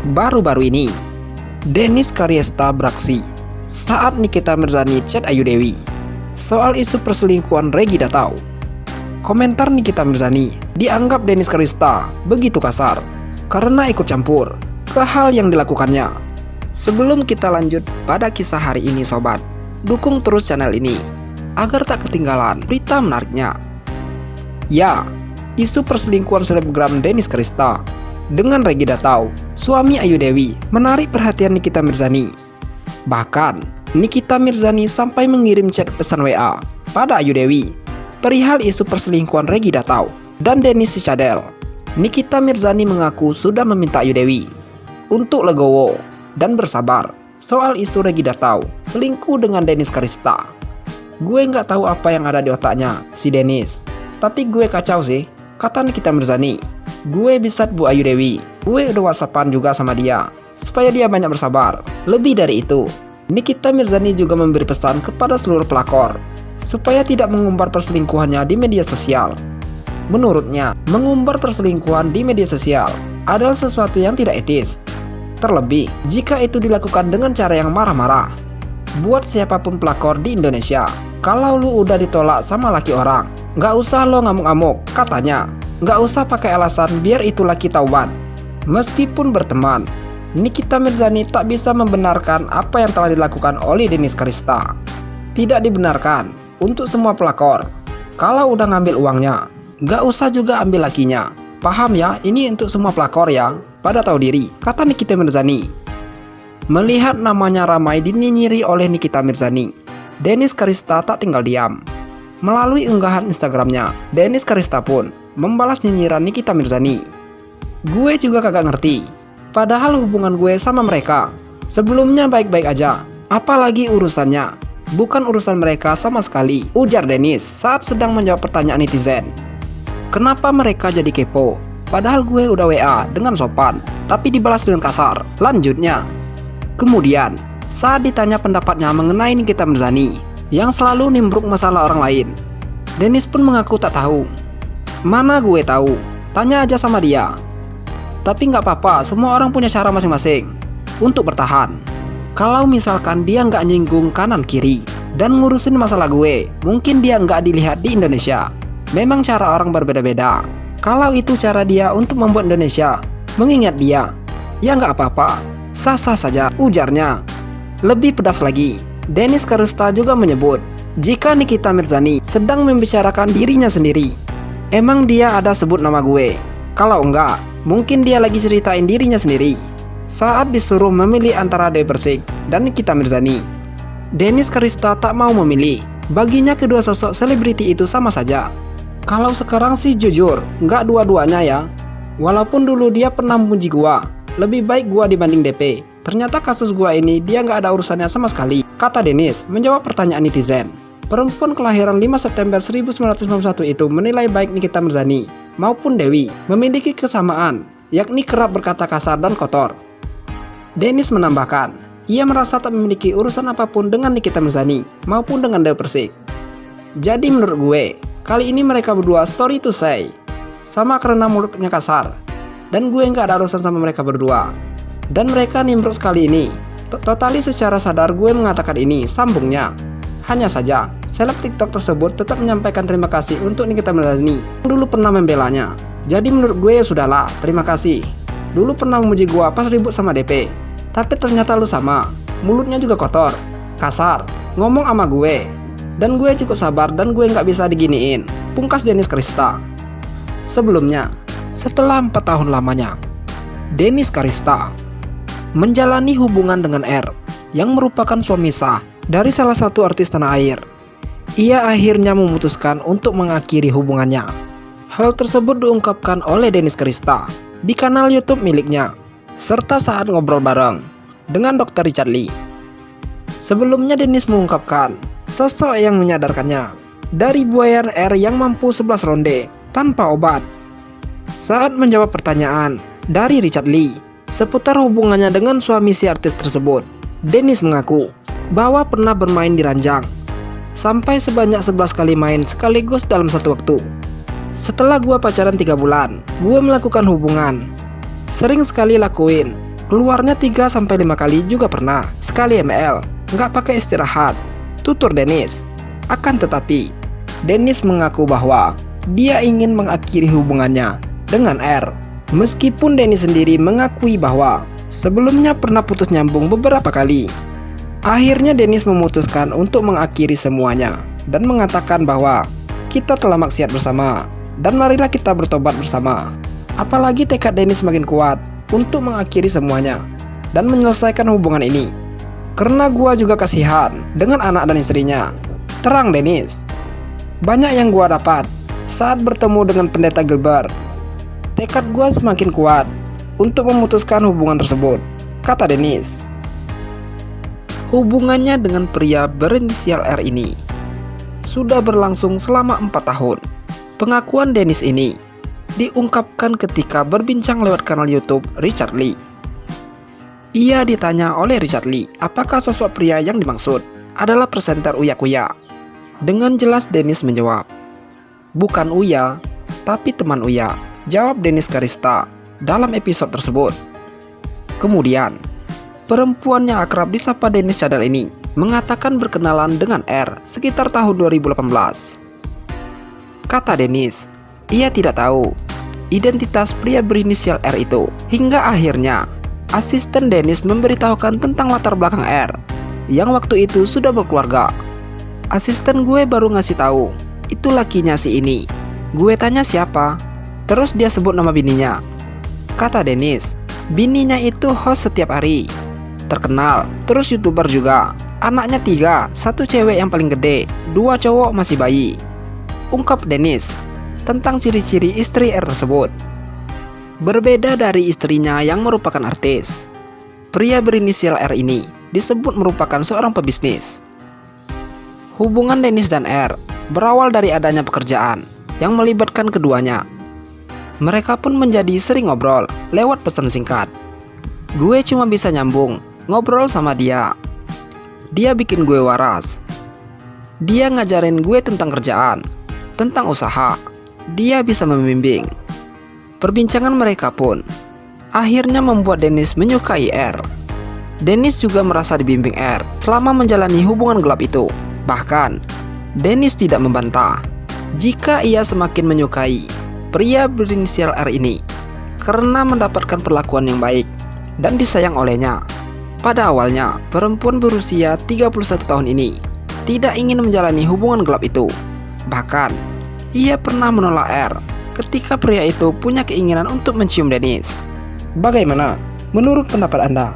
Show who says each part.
Speaker 1: Baru-baru ini, Dennis Karyesta beraksi saat Nikita Mirzani chat Ayu Dewi soal isu perselingkuhan Reggy Datau. Komentar Nikita Mirzani dianggap Dennis Karyesta begitu kasar karena ikut campur ke hal yang dilakukannya. Sebelum kita lanjut pada kisah hari ini sobat, dukung terus channel ini agar tak ketinggalan berita menariknya. Ya, isu perselingkuhan selebgram Dennis Karyesta dengan Reggy Datau, suami Ayu Dewi, menarik perhatian Nikita Mirzani. Bahkan, Nikita Mirzani sampai mengirim chat pesan WA pada Ayu Dewi perihal isu perselingkuhan Reggy Datau dan Dennis si Cadel. Nikita Mirzani mengaku sudah meminta Ayu Dewi untuk legowo dan bersabar soal isu Reggy Datau selingkuh dengan Dennis Karyesta. Gue nggak tahu apa yang ada di otaknya si Dennis, tapi gue kacau sih, kata Nikita Mirzani. Gue bisa Bu Ayu Dewi, gue udah whatsappan juga sama dia supaya dia banyak bersabar. Lebih dari itu, Nikita Mirzani juga memberi pesan kepada seluruh pelakor supaya tidak mengumbar perselingkuhannya di media sosial. Menurutnya, mengumbar perselingkuhan di media sosial adalah sesuatu yang tidak etis, terlebih jika itu dilakukan dengan cara yang marah-marah. Buat siapapun pelakor di Indonesia, kalau lu udah ditolak sama laki orang, nggak usah lo ngamuk-ngamuk, katanya. Nggak usah pakai alasan biar itu laki taubat. Meskipun berteman, Nikita Mirzani tak bisa membenarkan apa yang telah dilakukan oleh Dennis Karyesta. Tidak dibenarkan untuk semua pelakor. Kalau udah ngambil uangnya, nggak usah juga ambil lakinya. Paham ya, ini untuk semua pelakor yang pada tahu diri, kata Nikita Mirzani. Melihat namanya ramai dinyinyiri oleh Nikita Mirzani, Dennis Karyesta tak tinggal diam. Melalui unggahan Instagramnya, Dennis Karyesta pun membalas nyinyiran Nikita Mirzani. Gue juga kagak ngerti, padahal hubungan gue sama mereka sebelumnya baik-baik aja, apalagi urusannya bukan urusan mereka sama sekali, ujar Dennis saat sedang menjawab pertanyaan netizen. Kenapa mereka jadi kepo? Padahal gue udah WA dengan sopan, tapi dibalas dengan kasar, lanjutnya. Kemudian, saat ditanya pendapatnya mengenai Nikita Mirzani yang selalu nimbruk masalah orang lain, Dennis pun mengaku tak tahu. Mana gue tahu, tanya aja sama dia. Tapi nggak apa-apa, semua orang punya cara masing-masing untuk bertahan. Kalau misalkan dia nggak nyinggung kanan kiri dan ngurusin masalah gue, mungkin dia nggak dilihat di Indonesia. Memang cara orang berbeda-beda. Kalau itu cara dia untuk membuat Indonesia mengingat dia, ya nggak apa-apa, sah-sah saja, ujarnya. Lebih pedas lagi, Dennis Karyesta juga menyebut jika Nikita Mirzani sedang membicarakan dirinya sendiri. Emang dia ada sebut nama gue? Kalau enggak, mungkin dia lagi ceritain dirinya sendiri. Saat disuruh memilih antara Dewi Persik dan Nikita Mirzani, Dennis Karyesta tak mau memilih. Baginya kedua sosok selebriti itu sama saja. Kalau sekarang sih jujur, nggak dua-duanya ya. Walaupun dulu dia pernah memuji gua, lebih baik gua dibanding DP. Ternyata kasus gua ini dia nggak ada urusannya sama sekali, kata Dennis menjawab pertanyaan netizen. Perempuan kelahiran 5 September 1991 itu menilai baik Nikita Mirzani maupun Dewi memiliki kesamaan, yakni kerap berkata kasar dan kotor. Dennis menambahkan, ia merasa tak memiliki urusan apapun dengan Nikita Mirzani maupun dengan Dewi Persik. Jadi menurut gue, kali ini mereka berdua story to say, sama karena mulutnya kasar, dan gue nggak ada urusan sama mereka berdua. Dan mereka nimbruk sekali ini. Totali secara sadar gue mengatakan ini, sambungnya. Hanya saja, seleb TikTok tersebut tetap menyampaikan terima kasih untuk Nikita Mirzani yang dulu pernah membelanya. Jadi menurut gue ya sudahlah, terima kasih. Dulu pernah memuji gue pas ribut sama DP, tapi ternyata lu sama, mulutnya juga kotor, kasar, ngomong sama gue. Dan gue cukup sabar dan gue nggak bisa diginiin, pungkas Dennis Karyesta. Sebelumnya, setelah 4 tahun lamanya, Dennis Karyesta menjalani hubungan dengan R yang merupakan suami sah dari salah satu artis tanah air. Ia akhirnya memutuskan untuk mengakhiri hubungannya. Hal tersebut diungkapkan oleh Dennis Karyesta di kanal YouTube miliknya, serta saat ngobrol bareng dengan Dr. Richard Lee. Sebelumnya Dennis mengungkapkan sosok yang menyadarkannya dari buayan R yang mampu 11 ronde tanpa obat. Saat menjawab pertanyaan dari Richard Lee seputar hubungannya dengan suami si artis tersebut, Dennis mengaku bahwa pernah bermain di ranjang sampai sebanyak 11 kali main sekaligus dalam satu waktu. Setelah gua pacaran 3 bulan, gua melakukan hubungan. Sering sekali lakuin, Keluarnya 3-5 kali juga pernah, sekali ML, nggak pakai istirahat, tutur Dennis. Akan tetapi, Dennis mengaku bahwa dia ingin mengakhiri hubungannya dengan R. Meskipun Dennis sendiri mengakui bahwa sebelumnya pernah putus nyambung beberapa kali. Akhirnya Dennis memutuskan untuk mengakhiri semuanya dan mengatakan bahwa kita telah maksiat bersama dan marilah kita bertobat bersama. Apalagi tekad Dennis semakin kuat untuk mengakhiri semuanya dan menyelesaikan hubungan ini. Karena gua juga kasihan dengan anak dan istrinya, terang Dennis. Banyak yang gua dapat saat bertemu dengan pendeta Gilbert. Tekad gua semakin kuat untuk memutuskan hubungan tersebut, kata Dennis. Hubungannya dengan pria berinisial R ini sudah berlangsung selama 4 tahun. Pengakuan Dennis ini diungkapkan ketika berbincang lewat kanal YouTube Richard Lee. Ia ditanya oleh Richard Lee, apakah sosok pria yang dimaksud adalah presenter Uya Kuya. Dengan jelas Dennis menjawab, "Bukan Uya, tapi teman Uya," jawab Dennis Karista dalam episode tersebut. Kemudian, perempuan yang akrab disapa Dennis Cadel ini mengatakan berkenalan dengan R sekitar tahun 2018. Kata Dennis, ia tidak tahu identitas pria berinisial R itu, hingga akhirnya asisten Dennis memberitahukan tentang latar belakang R yang waktu itu sudah berkeluarga. Asisten gue baru ngasih tahu, itu lakinya si ini. Gue tanya siapa, terus dia sebut nama bininya. Kata Dennis, bininya itu host setiap hari, terkenal, terus YouTuber juga. Anaknya 3, 1 cewek yang paling gede, 2 cowok masih bayi. Ungkap Dennis tentang ciri-ciri istri R tersebut. Berbeda dari istrinya yang merupakan artis, pria berinisial R ini disebut merupakan seorang pebisnis. Hubungan Dennis dan R berawal dari adanya pekerjaan yang melibatkan keduanya. Mereka pun menjadi sering ngobrol lewat pesan singkat. Gue cuma bisa nyambung ngobrol sama dia. Dia bikin gue waras. Dia ngajarin gue tentang kerjaan, tentang usaha. Dia bisa membimbing. Perbincangan mereka pun akhirnya membuat Dennis menyukai R. Dennis juga merasa dibimbing R selama menjalani hubungan gelap itu. Bahkan, Dennis tidak membantah jika ia semakin menyukai pria berinisial R ini karena mendapatkan perlakuan yang baik dan disayang olehnya. Pada awalnya, perempuan berusia 31 tahun ini tidak ingin menjalani hubungan gelap itu. Bahkan, ia pernah menolak R ketika pria itu punya keinginan untuk mencium Dennis. Bagaimana menurut pendapat Anda?